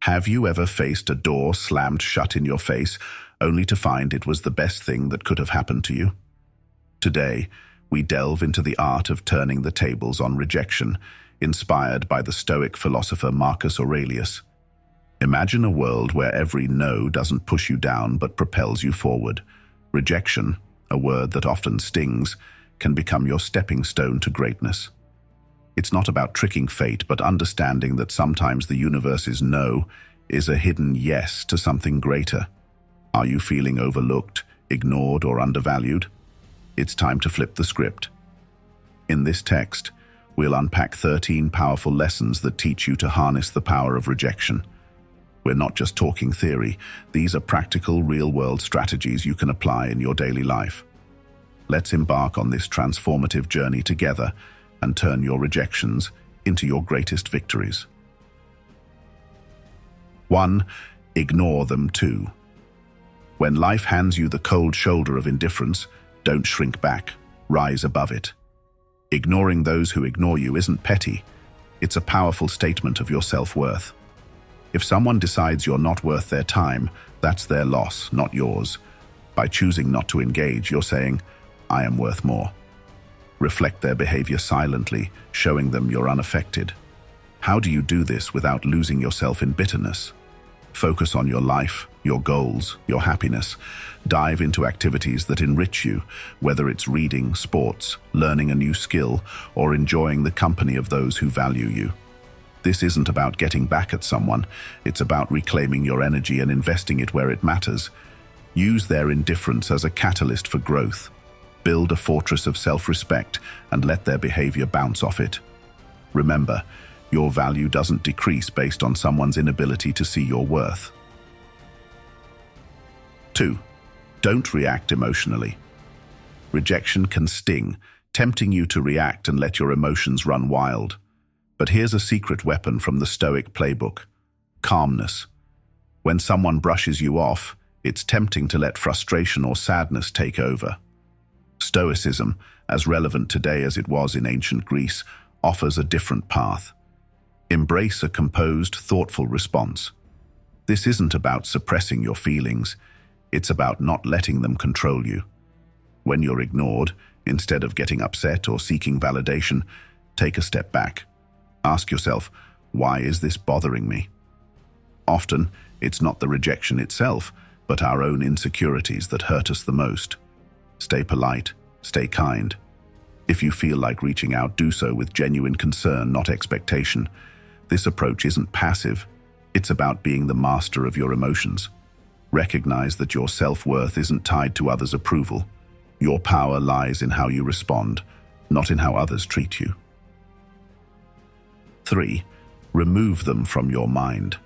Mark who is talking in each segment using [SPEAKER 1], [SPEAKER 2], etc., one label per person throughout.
[SPEAKER 1] Have you ever faced a door slammed shut in your face, only to find it was the best thing that could have happened to you? Today, we delve into the art of turning the tables on rejection, inspired by the Stoic philosopher Marcus Aurelius. Imagine a world where every no doesn't push you down but propels you forward. Rejection, a word that often stings, can become your stepping stone to greatness. It's not about tricking fate, but understanding that sometimes the universe's no is a hidden yes to something greater. Are you feeling overlooked, ignored, or undervalued? It's time to flip the script. In this text, we'll unpack 13 powerful lessons that teach you to harness the power of rejection. We're not just talking theory. These are practical, real-world strategies you can apply in your daily life. Let's embark on this transformative journey together and turn your rejections into your greatest victories. 1. Ignore them too. When life hands you the cold shoulder of indifference, don't shrink back, rise above it. Ignoring those who ignore you isn't petty. It's a powerful statement of your self-worth. If someone decides you're not worth their time, that's their loss, not yours. By choosing not to engage, you're saying, I am worth more. Reflect their behavior silently, showing them you're unaffected. How do you do this without losing yourself in bitterness? Focus on your life, your goals, your happiness. Dive into activities that enrich you, whether it's reading, sports, learning a new skill, or enjoying the company of those who value you. This isn't about getting back at someone, it's about reclaiming your energy and investing it where it matters. Use their indifference as a catalyst for growth. Build a fortress of self-respect and let their behavior bounce off it. Remember, your value doesn't decrease based on someone's inability to see your worth. 2. Don't react emotionally. Rejection can sting, tempting you to react and let your emotions run wild. But here's a secret weapon from the Stoic playbook: calmness. When someone brushes you off, it's tempting to let frustration or sadness take over. Stoicism, as relevant today as it was in ancient Greece, offers a different path. Embrace a composed, thoughtful response. This isn't about suppressing your feelings, it's about not letting them control you. When you're ignored, instead of getting upset or seeking validation, take a step back. Ask yourself, why is this bothering me? Often, it's not the rejection itself, but our own insecurities that hurt us the most. Stay polite, stay kind. If you feel like reaching out, do so with genuine concern, not expectation. This approach isn't passive, it's about being the master of your emotions. Recognize that your self-worth isn't tied to others' approval. Your power lies in how you respond, not in how others treat you. 3. Remove them from your mind.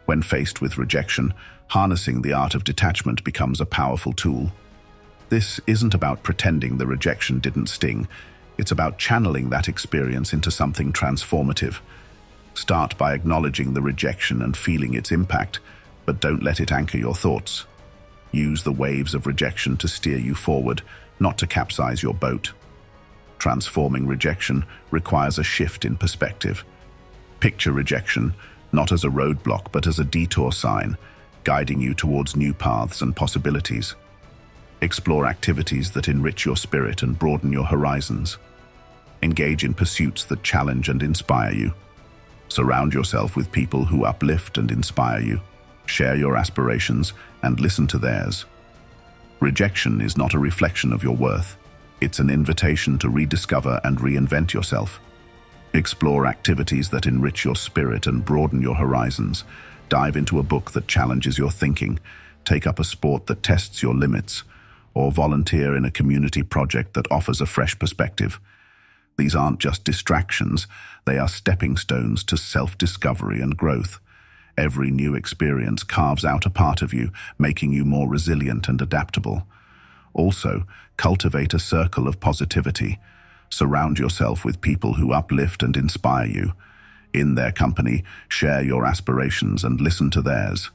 [SPEAKER 1] When faced with rejection, harnessing the art of detachment becomes a powerful tool. This isn't about pretending the rejection didn't sting. It's about channeling that experience into something transformative. Start by acknowledging the rejection and feeling its impact, but don't let it anchor your thoughts. Use the waves of rejection to steer you forward, not to capsize your boat. Transforming rejection requires a shift in perspective. Picture rejection not as a roadblock, but as a detour sign, guiding you towards new paths and possibilities. Explore activities that enrich your spirit and broaden your horizons. Engage in pursuits that challenge and inspire you. Surround yourself with people who uplift and inspire you. Share your aspirations and listen to theirs. Rejection is not a reflection of your worth. It's an invitation to rediscover and reinvent yourself. Explore activities that enrich your spirit and broaden your horizons. Dive into a book that challenges your thinking. Take up a sport that tests your limits, or volunteer in a community project that offers a fresh perspective. These aren't just distractions, they are stepping stones to self-discovery and growth. Every new experience carves out a part of you, making you more resilient and adaptable. Also, cultivate a circle of positivity. Surround yourself with people who uplift and inspire you. In their company, share your aspirations and listen to theirs.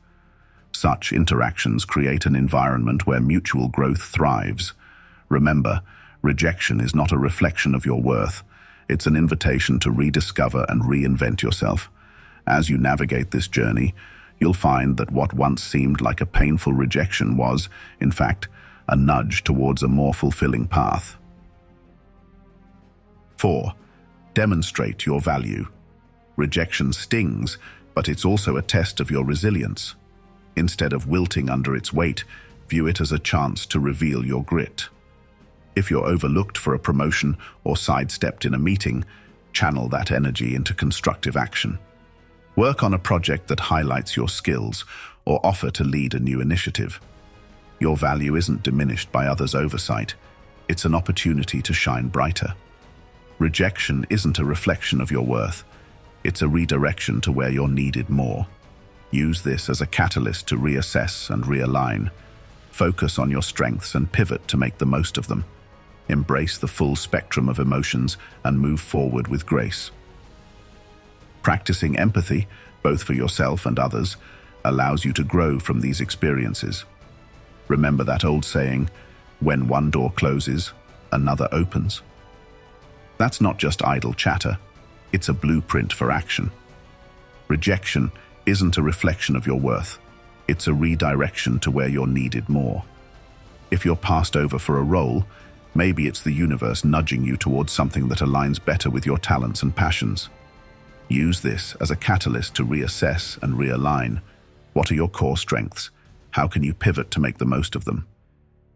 [SPEAKER 1] Such interactions create an environment where mutual growth thrives. Remember, rejection is not a reflection of your worth. It's an invitation to rediscover and reinvent yourself. As you navigate this journey, you'll find that what once seemed like a painful rejection was, in fact, a nudge towards a more fulfilling path. 4. Demonstrate your value. Rejection stings, but it's also a test of your resilience. Instead of wilting under its weight, view it as a chance to reveal your grit. If you're overlooked for a promotion or sidestepped in a meeting, channel that energy into constructive action. Work on a project that highlights your skills or offer to lead a new initiative. Your value isn't diminished by others' oversight. It's an opportunity to shine brighter. Rejection isn't a reflection of your worth. It's a redirection to where you're needed more. Use this as a catalyst to reassess and realign. Focus on your strengths and pivot to make the most of them. Embrace the full spectrum of emotions and move forward with grace. Practicing empathy, both for yourself and others, allows you to grow from these experiences. Remember that old saying, when one door closes, another opens. That's not just idle chatter, it's a blueprint for action. Rejection isn't a reflection of your worth, it's a redirection to where you're needed more. If you're passed over for a role, maybe it's the universe nudging you towards something that aligns better with your talents and passions. Use this as a catalyst to reassess and realign. What are your core strengths? How can you pivot to make the most of them?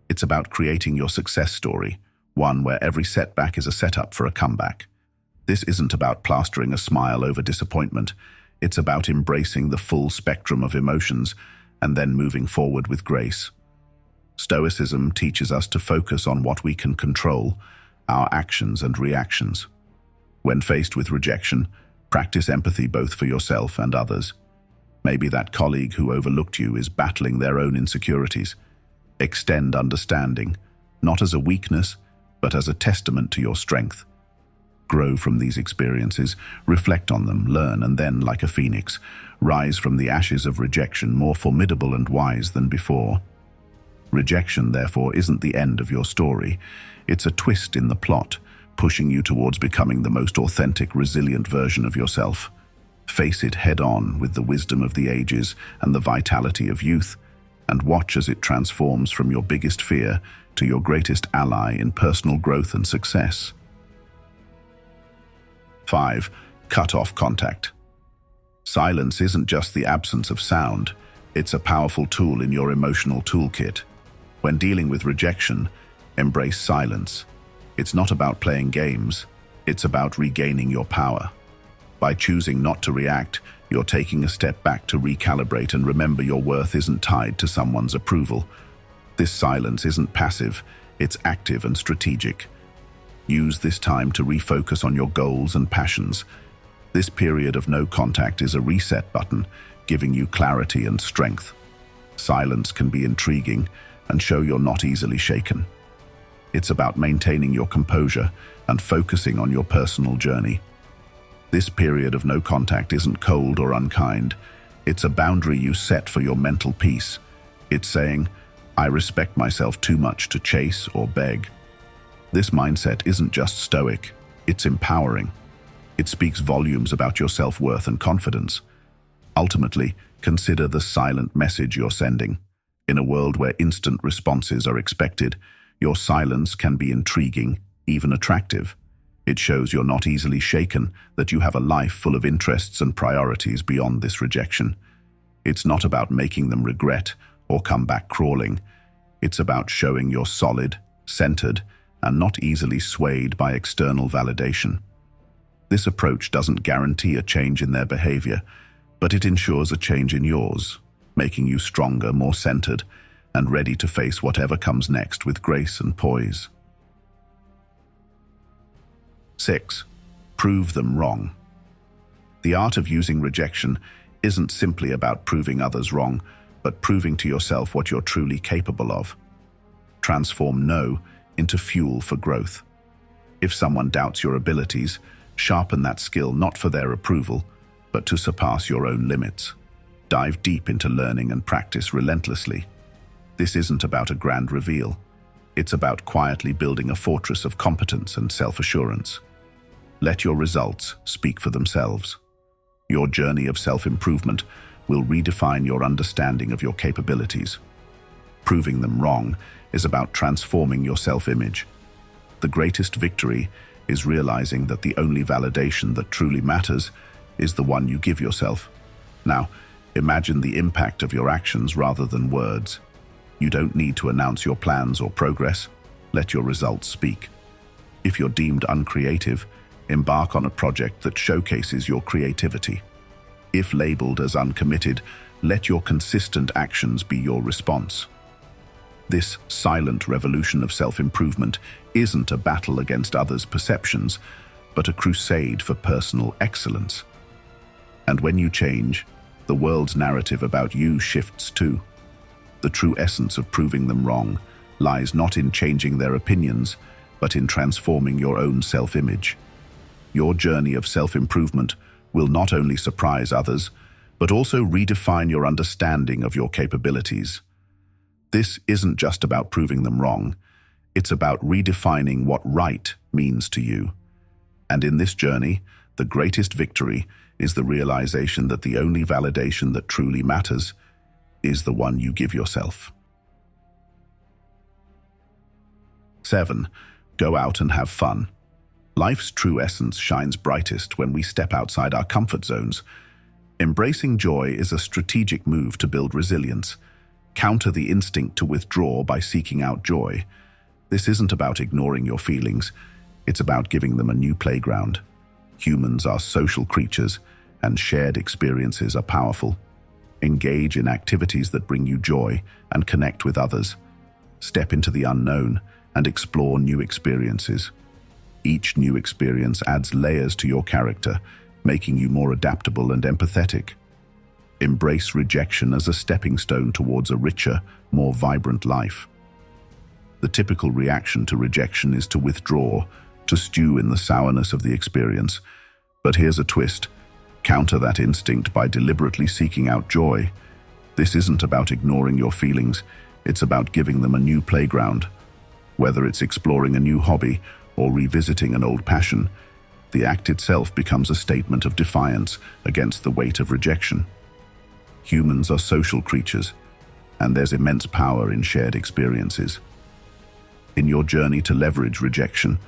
[SPEAKER 1] It's about creating your success story, one where every setback is a setup for a comeback. This isn't about plastering a smile over disappointment. It's about embracing the full spectrum of emotions and then moving forward with grace. Stoicism teaches us to focus on what we can control, our actions and reactions. When faced with rejection, practice empathy both for yourself and others. Maybe that colleague who overlooked you is battling their own insecurities. Extend understanding, not as a weakness, but as a testament to your strength. Grow from these experiences, reflect on them, learn, and then, like a phoenix, rise from the ashes of rejection more formidable and wise than before. Rejection, therefore, isn't the end of your story. It's a twist in the plot, pushing you towards becoming the most authentic, resilient version of yourself. Face it head-on with the wisdom of the ages and the vitality of youth, and watch as it transforms from your biggest fear to your greatest ally in personal growth and success. 5. Cut off contact. Silence isn't just the absence of sound, it's a powerful tool in your emotional toolkit. When dealing with rejection, embrace silence. It's not about playing games, it's about regaining your power. By choosing not to react, you're taking a step back to recalibrate and remember your worth isn't tied to someone's approval. This silence isn't passive, it's active and strategic. Use this time to refocus on your goals and passions. This period of no contact is a reset button, giving you clarity and strength. Silence can be intriguing and show you're not easily shaken. It's about maintaining your composure and focusing on your personal journey. This period of no contact isn't cold or unkind. It's a boundary you set for your mental peace. It's saying, I respect myself too much to chase or beg. This mindset isn't just stoic, it's empowering. It speaks volumes about your self-worth and confidence. Ultimately, consider the silent message you're sending. In a world where instant responses are expected, your silence can be intriguing, even attractive. It shows you're not easily shaken, that you have a life full of interests and priorities beyond this rejection. It's not about making them regret or come back crawling. It's about showing you're solid, centered, and not easily swayed by external validation. This approach doesn't guarantee a change in their behavior, but it ensures a change in yours, making you stronger, more centered, and ready to face whatever comes next with grace and poise. 6. Prove them wrong. The art of using rejection isn't simply about proving others wrong, but proving to yourself what you're truly capable of. Transform no into fuel for growth. If someone doubts your abilities, sharpen that skill not for their approval, but to surpass your own limits. Dive deep into learning and practice relentlessly. This isn't about a grand reveal. It's about quietly building a fortress of competence and self-assurance. Let your results speak for themselves. Your journey of self-improvement will redefine your understanding of your capabilities. Proving them wrong is about transforming your self-image. The greatest victory is realizing that the only validation that truly matters is the one you give yourself. Now, imagine the impact of your actions rather than words. You don't need to announce your plans or progress. Let your results speak. If you're deemed uncreative, embark on a project that showcases your creativity. If labeled as uncommitted, let your consistent actions be your response. This silent revolution of self-improvement isn't a battle against others' perceptions, but a crusade for personal excellence. And when you change, the world's narrative about you shifts too. The true essence of proving them wrong lies not in changing their opinions, but in transforming your own self-image. Your journey of self-improvement will not only surprise others, but also redefine your understanding of your capabilities. This isn't just about proving them wrong, it's about redefining what right means to you. And in this journey, the greatest victory is the realization that the only validation that truly matters is the one you give yourself. 7. Go out and have fun. Life's true essence shines brightest when we step outside our comfort zones. Embracing joy is a strategic move to build resilience. Counter the instinct to withdraw by seeking out joy. This isn't about ignoring your feelings, it's about giving them a new playground. Humans are social creatures, and shared experiences are powerful. Engage in activities that bring you joy and connect with others. Step into the unknown and explore new experiences. Each new experience adds layers to your character, making you more adaptable and empathetic. Embrace rejection as a stepping stone towards a richer, more vibrant life. The typical reaction to rejection is to withdraw, to stew in the sourness of the experience. But here's a twist. Counter that instinct by deliberately seeking out joy. This isn't about ignoring your feelings, it's about giving them a new playground. Whether it's exploring a new hobby or revisiting an old passion, the act itself becomes a statement of defiance against the weight of rejection. Humans are social creatures, and there's immense power in shared experiences. In your journey to leverage rejection,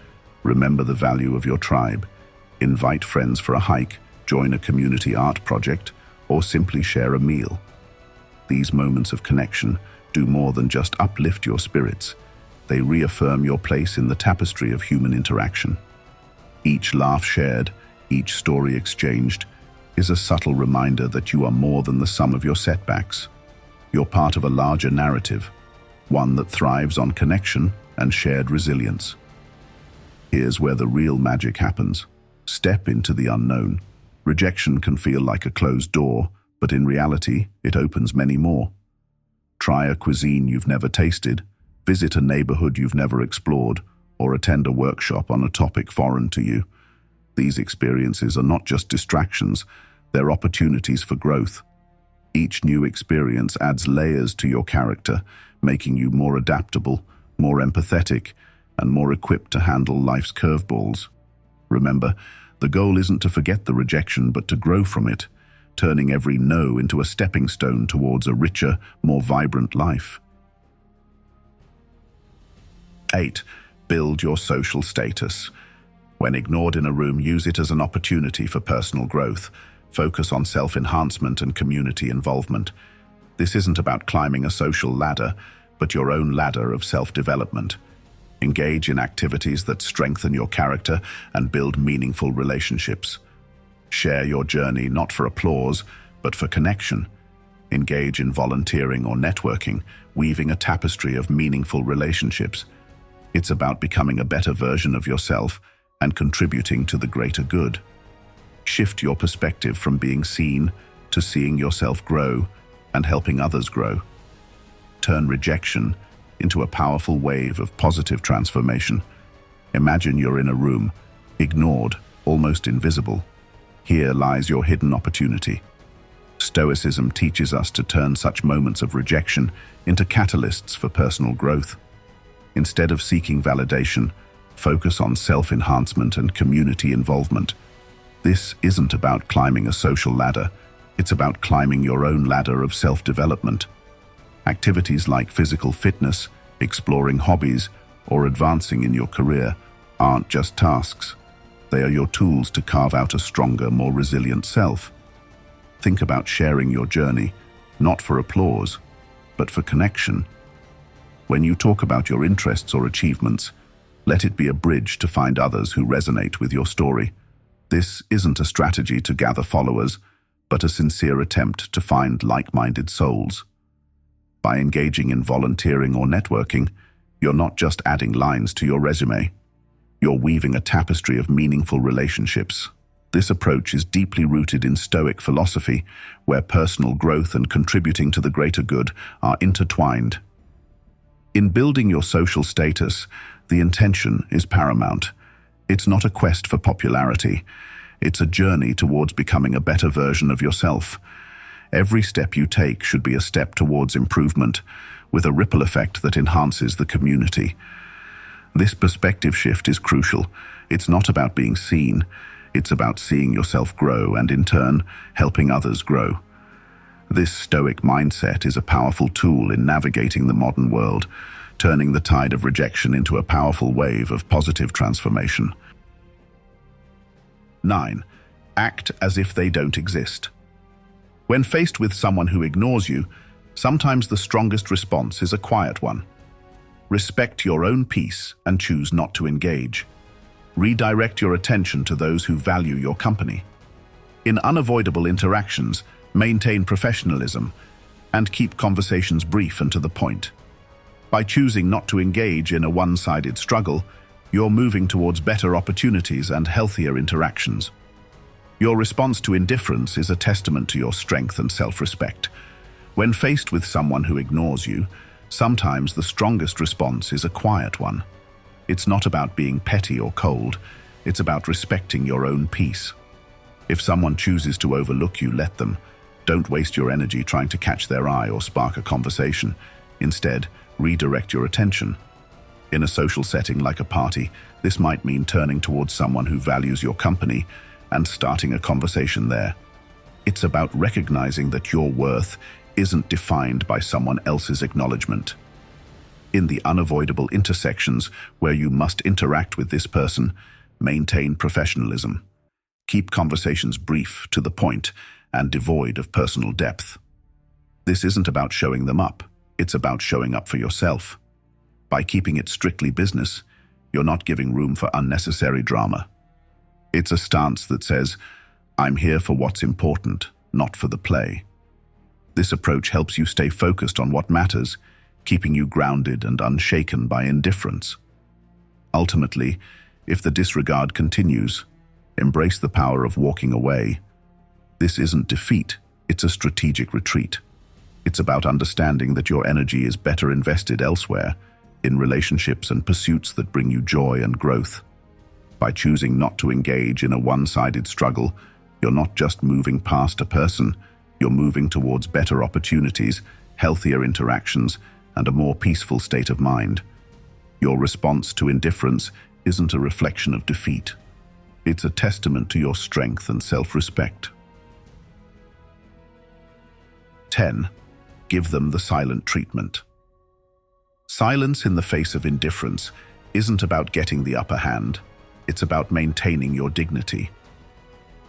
[SPEAKER 1] remember the value of your tribe. Invite friends for a hike, join a community art project, or simply share a meal. These moments of connection do more than just uplift your spirits. They reaffirm your place in the tapestry of human interaction. Each laugh shared, each story exchanged, is a subtle reminder that you are more than the sum of your setbacks. You're part of a larger narrative, one that thrives on connection and shared resilience. Here's where the real magic happens. Step into the unknown. Rejection can feel like a closed door, but in reality, it opens many more. Try a cuisine you've never tasted, visit a neighborhood you've never explored, or attend a workshop on a topic foreign to you. These experiences are not just distractions, they're opportunities for growth. Each new experience adds layers to your character, making you more adaptable, more empathetic, and more equipped to handle life's curveballs. Remember, the goal isn't to forget the rejection, but to grow from it, turning every no into a stepping stone towards a richer, more vibrant life. 8. Build your social status. When ignored in a room, use it as an opportunity for personal growth. Focus on self-enhancement and community involvement. This isn't about climbing a social ladder, but your own ladder of self-development. Engage in activities that strengthen your character and build meaningful relationships. Share your journey not for applause, but for connection. Engage in volunteering or networking, weaving a tapestry of meaningful relationships. It's about becoming a better version of yourself and contributing to the greater good. Shift your perspective from being seen to seeing yourself grow and helping others grow. Turn rejection into a powerful wave of positive transformation. Imagine you're in a room, ignored, almost invisible. Here lies your hidden opportunity. Stoicism teaches us to turn such moments of rejection into catalysts for personal growth. Instead of seeking validation, focus on self-enhancement and community involvement. This isn't about climbing a social ladder, it's about climbing your own ladder of self-development. Activities like physical fitness, exploring hobbies, or advancing in your career aren't just tasks. They are your tools to carve out a stronger, more resilient self. Think about sharing your journey, not for applause, but for connection. When you talk about your interests or achievements, let it be a bridge to find others who resonate with your story. This isn't a strategy to gather followers, but a sincere attempt to find like-minded souls. By engaging in volunteering or networking, you're not just adding lines to your resume. You're weaving a tapestry of meaningful relationships. This approach is deeply rooted in Stoic philosophy, where personal growth and contributing to the greater good are intertwined. In building your social status, the intention is paramount. It's not a quest for popularity. It's a journey towards becoming a better version of yourself. Every step you take should be a step towards improvement, with a ripple effect that enhances the community. This perspective shift is crucial. It's not about being seen. It's about seeing yourself grow and, in turn, helping others grow. This Stoic mindset is a powerful tool in navigating the modern world, turning the tide of rejection into a powerful wave of positive transformation. 9. Act as if they don't exist. When faced with someone who ignores you, sometimes the strongest response is a quiet one. Respect your own peace and choose not to engage. Redirect your attention to those who value your company. In unavoidable interactions, maintain professionalism and keep conversations brief and to the point. By choosing not to engage in a one-sided struggle, you're moving towards better opportunities and healthier interactions. Your response to indifference is a testament to your strength and self-respect. When faced with someone who ignores you, sometimes the strongest response is a quiet one. It's not about being petty or cold, it's about respecting your own peace. If someone chooses to overlook you, let them. Don't waste your energy trying to catch their eye or spark a conversation. Instead, redirect your attention. In a social setting like a party, this might mean turning towards someone who values your company and starting a conversation there. It's about recognizing that your worth isn't defined by someone else's acknowledgement. In the unavoidable intersections where you must interact with this person, maintain professionalism. Keep conversations brief, to the point, and devoid of personal depth. This isn't about showing them up, it's about showing up for yourself. By keeping it strictly business, you're not giving room for unnecessary drama. It's a stance that says, I'm here for what's important, not for the play. This approach helps you stay focused on what matters, keeping you grounded and unshaken by indifference. Ultimately, if the disregard continues, embrace the power of walking away. This isn't defeat, it's a strategic retreat. It's about understanding that your energy is better invested elsewhere, in relationships and pursuits that bring you joy and growth. By choosing not to engage in a one-sided struggle, you're not just moving past a person, you're moving towards better opportunities, healthier interactions, and a more peaceful state of mind. Your response to indifference isn't a reflection of defeat. It's a testament to your strength and self-respect. 10. Give them the silent treatment. Silence in the face of indifference isn't about getting the upper hand. It's about maintaining your dignity.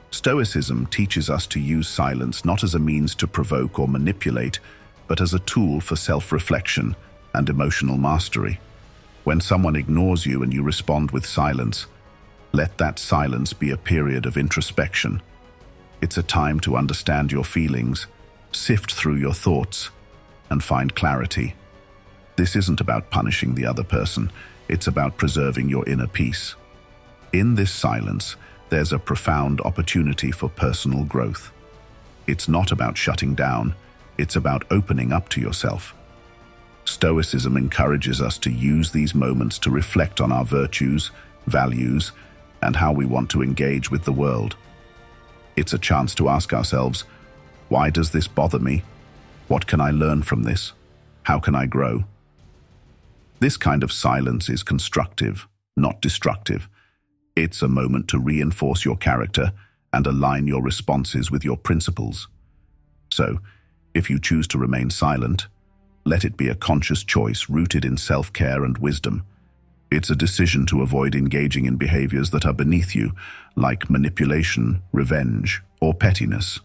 [SPEAKER 1] Stoicism teaches us to use silence not as a means to provoke or manipulate, but as a tool for self-reflection and emotional mastery. When someone ignores you and you respond with silence, let that silence be a period of introspection. It's a time to understand your feelings, sift through your thoughts, and find clarity. This isn't about punishing the other person, it's about preserving your inner peace. In this silence, there's a profound opportunity for personal growth. It's not about shutting down, it's about opening up to yourself. Stoicism encourages us to use these moments to reflect on our virtues, values, and how we want to engage with the world. It's a chance to ask ourselves, why does this bother me? What can I learn from this? How can I grow? This kind of silence is constructive, not destructive. It's a moment to reinforce your character and align your responses with your principles. So, if you choose to remain silent, let it be a conscious choice rooted in self-care and wisdom. It's a decision to avoid engaging in behaviors that are beneath you, like manipulation, revenge, or pettiness.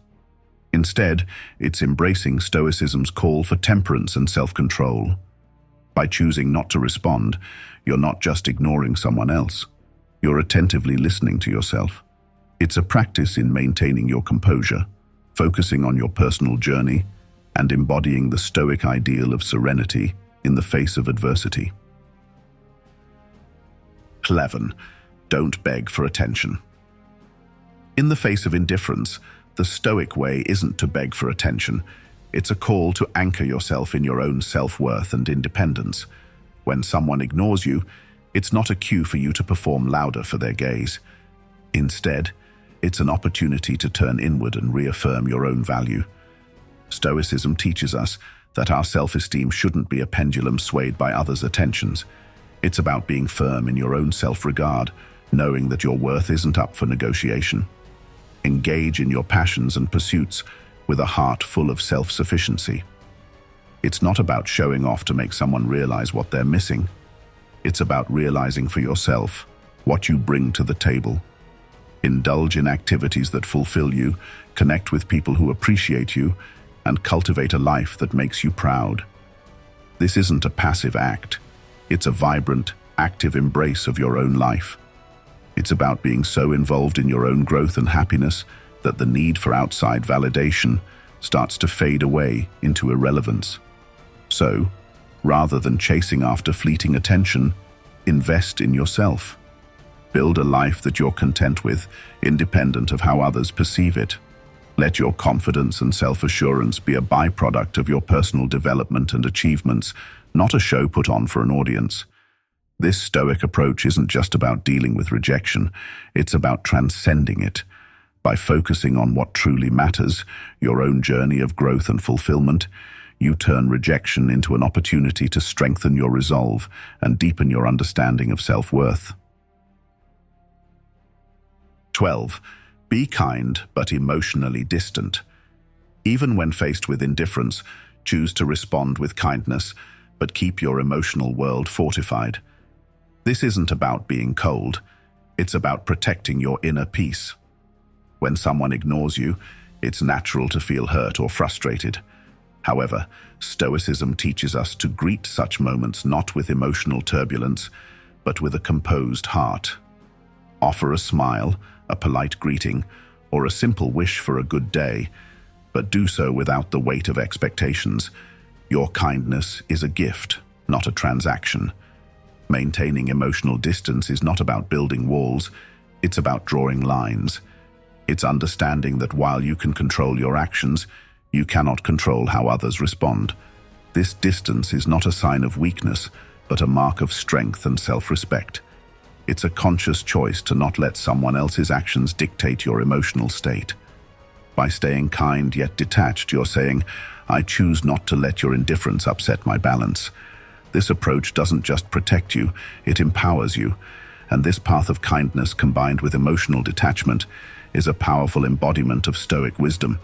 [SPEAKER 1] Instead, it's embracing Stoicism's call for temperance and self-control. By choosing not to respond, you're not just ignoring someone else. You're attentively listening to yourself. It's a practice in maintaining your composure, focusing on your personal journey, and embodying the Stoic ideal of serenity in the face of adversity. 11. Don't beg for attention. In the face of indifference, the Stoic way isn't to beg for attention. It's a call to anchor yourself in your own self-worth and independence. When someone ignores you, it's not a cue for you to perform louder for their gaze. Instead, it's an opportunity to turn inward and reaffirm your own value. Stoicism teaches us that our self-esteem shouldn't be a pendulum swayed by others' attentions. It's about being firm in your own self-regard, knowing that your worth isn't up for negotiation. Engage in your passions and pursuits with a heart full of self-sufficiency. It's not about showing off to make someone realize what they're missing. It's about realizing for yourself what you bring to the table. Indulge in activities that fulfill you, connect with people who appreciate you, and cultivate a life that makes you proud. This isn't a passive act. It's a vibrant, active embrace of your own life. It's about being so involved in your own growth and happiness that the need for outside validation starts to fade away into irrelevance. So, rather than chasing after fleeting attention, invest in yourself. Build a life that you're content with, independent of how others perceive it. Let your confidence and self-assurance be a byproduct of your personal development and achievements, not a show put on for an audience. This Stoic approach isn't just about dealing with rejection, it's about transcending it. By focusing on what truly matters, your own journey of growth and fulfillment, you turn rejection into an opportunity to strengthen your resolve and deepen your understanding of self-worth. 12. Be kind but emotionally distant. Even when faced with indifference, choose to respond with kindness, but keep your emotional world fortified. This isn't about being cold, it's about protecting your inner peace. When someone ignores you, it's natural to feel hurt or frustrated. However, Stoicism teaches us to greet such moments not with emotional turbulence, but with a composed heart. Offer a smile, a polite greeting, or a simple wish for a good day, but do so without the weight of expectations. Your kindness is a gift, not a transaction. Maintaining emotional distance is not about building walls, it's about drawing lines. It's understanding that while you can control your actions, you cannot control how others respond. This distance is not a sign of weakness, but a mark of strength and self-respect. It's a conscious choice to not let someone else's actions dictate your emotional state. By staying kind yet detached, you're saying, "I choose not to let your indifference upset my balance." This approach doesn't just protect you, it empowers you. And this path of kindness combined with emotional detachment is a powerful embodiment of Stoic wisdom.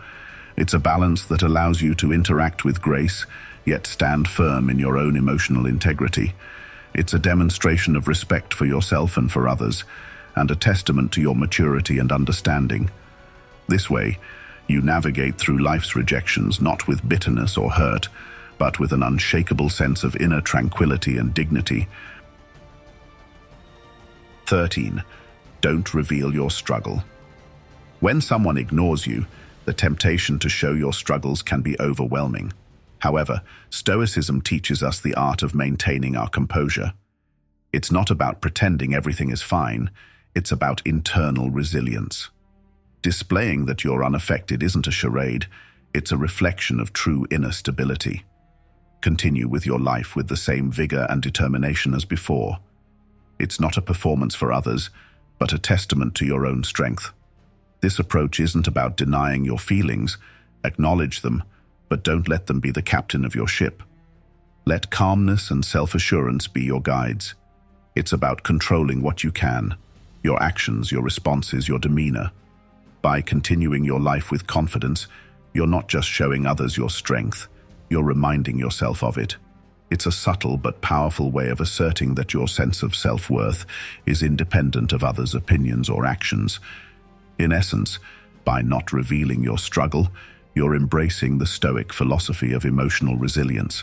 [SPEAKER 1] It's a balance that allows you to interact with grace, yet stand firm in your own emotional integrity. It's a demonstration of respect for yourself and for others, and a testament to your maturity and understanding. This way, you navigate through life's rejections not with bitterness or hurt, but with an unshakable sense of inner tranquility and dignity. 13. Don't reveal your struggle. When someone ignores you, the temptation to show your struggles can be overwhelming. However, Stoicism teaches us the art of maintaining our composure. It's not about pretending everything is fine, it's about internal resilience. Displaying that you're unaffected isn't a charade, it's a reflection of true inner stability. Continue with your life with the same vigor and determination as before. It's not a performance for others, but a testament to your own strength. This approach isn't about denying your feelings, acknowledge them, but don't let them be the captain of your ship. Let calmness and self-assurance be your guides. It's about controlling what you can, your actions, your responses, your demeanor. By continuing your life with confidence, you're not just showing others your strength, you're reminding yourself of it. It's a subtle but powerful way of asserting that your sense of self-worth is independent of others' opinions or actions. In essence, by not revealing your struggle, you're embracing the Stoic philosophy of emotional resilience.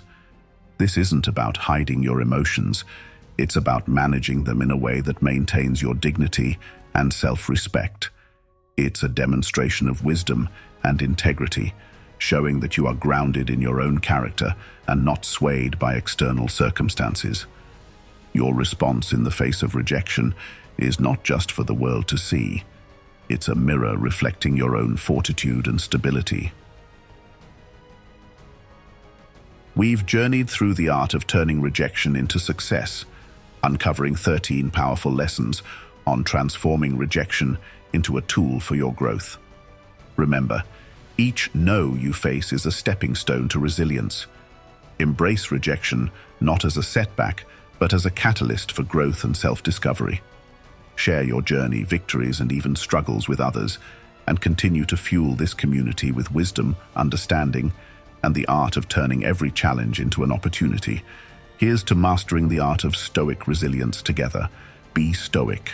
[SPEAKER 1] This isn't about hiding your emotions, it's about managing them in a way that maintains your dignity and self-respect. It's a demonstration of wisdom and integrity, showing that you are grounded in your own character and not swayed by external circumstances. Your response in the face of rejection is not just for the world to see. It's a mirror reflecting your own fortitude and stability. We've journeyed through the art of turning rejection into success, uncovering 13 powerful lessons on transforming rejection into a tool for your growth. Remember, each no you face is a stepping stone to resilience. Embrace rejection not as a setback, but as a catalyst for growth and self-discovery. Share your journey, victories, and even struggles with others, and continue to fuel this community with wisdom, understanding, and the art of turning every challenge into an opportunity. Here's to mastering the art of Stoic resilience together. Be Stoic.